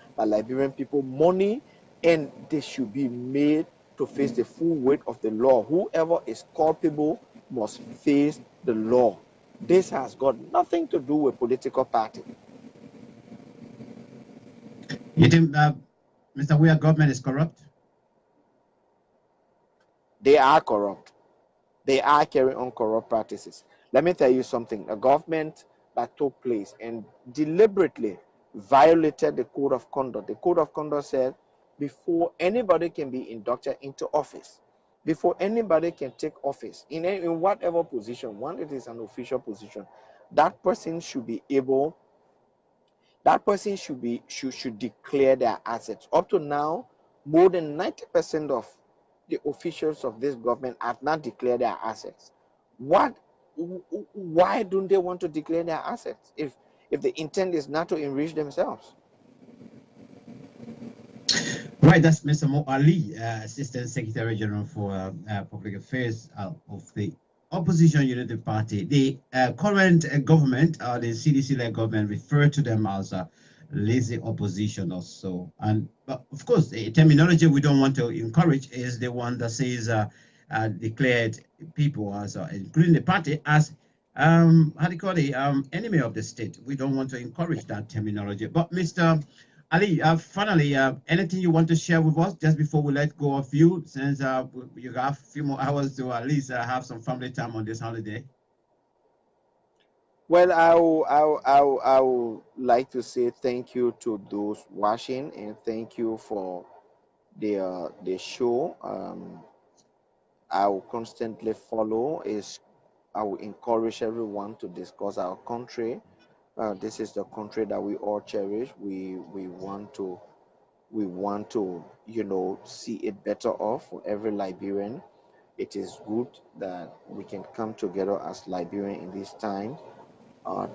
money, and they should be made to face the full weight of the law. Whoever is culpable must face the law. This has got nothing to do with political party. You think Mr. Weir government is corrupt? They are corrupt. They are carrying on corrupt practices. Let me tell you something. A government that took place and deliberately violated the code of conduct. The code of conduct said before anybody can be inducted into office, before anybody can take office in whatever position, one, it is an official position, that person should be able, that person should declare their assets. Up to now, more than 90% of the officials of this government have not declared their assets. Why don't they want to declare their assets if the intent is not to enrich themselves? Right, that's Mr. Mo Ali, Assistant Secretary General for Public Affairs of the Opposition Unity Party. The current government, the CDC-led government, refer to them as lazy opposition or so. But of course, the terminology we don't want to encourage is the one that says declared people as, including the party, as how do you call it, enemy of the state. We don't want to encourage that terminology. But Mr. Ali, finally, anything you want to share with us just before we let go of you, since you have a few more hours to at least have some family time on this holiday? Well, I would like to say thank you to those watching, and thank you for the show. I will constantly follow. I will encourage everyone to discuss our country. This is the country that we all cherish. We want to see it better off for every Liberian. It is good that we can come together as Liberians in this time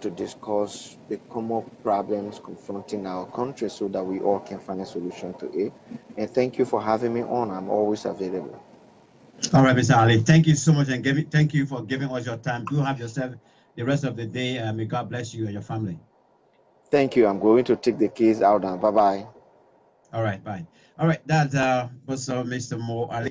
to discuss the common problems confronting our country, so that we all can find a solution to it. And thank you for having me on. I'm always available. All right, Mr. Ali, thank you so much, and thank you for giving us your time. Do have yourself the rest of the day. May God bless you and your family. Thank you. I'm going to take the keys out now. Bye-bye. All right, bye. All right, that was Mr. Mo Ali.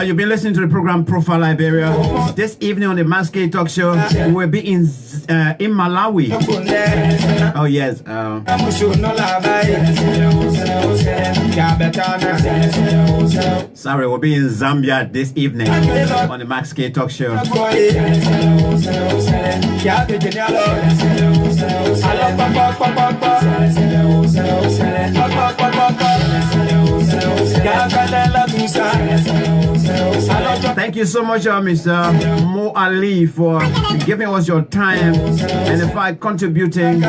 You've been listening to the program Profile Liberia. This evening on the Max Kpakio Talk Show, we'll be in Malawi. Oh yes. Sorry, we'll be in Zambia this evening on the Max Kpakio Talk Show. Thank you so much, Mr. Mo Ali, for giving us your time and for contributing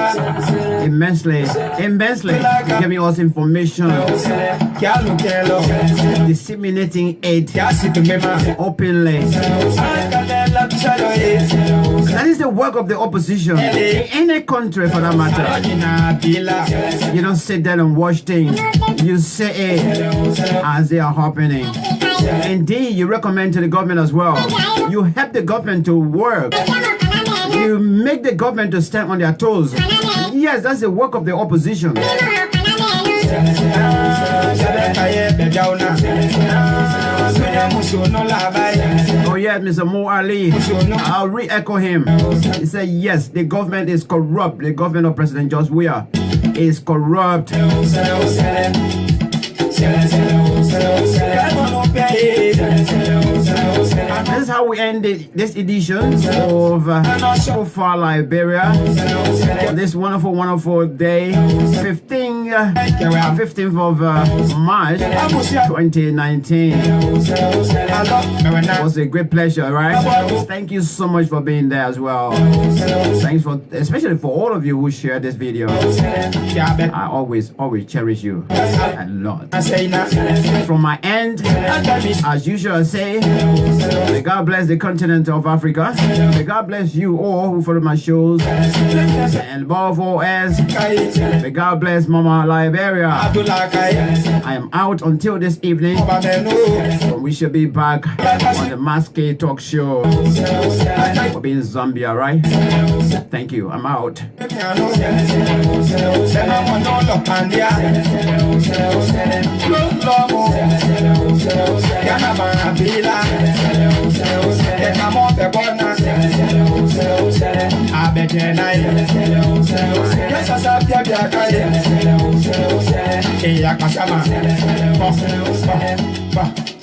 immensely, giving us information, disseminating it openly. That is the work of the opposition in any country, for that matter. You don't sit there and watch things. You say it as they are happening. Indeed, you recommend to the government as well. You help the government to work. You make the government to stand on their toes. Yes, that's the work of the opposition. Oh yes, Mr. Mo Ali, I'll re-echo him. He said yes, the government is corrupt. The government of President George Weah is corrupt. This is how we end this edition of Profile Liberia on this wonderful day, 15th of March 2019. It was a great pleasure, right? Thank you so much for being there as well. Thanks especially for all of you who shared this video. I always cherish you a lot. From my end, as usual, I say, may God bless the continent of Africa. May God bless you all who follow my shows. And above all else, may God bless Mama Liberia. I am out until this evening. We should be back on the Max Kpakio Talk Show. We'll be in Zambia, right? Thank you. I'm out. Yes,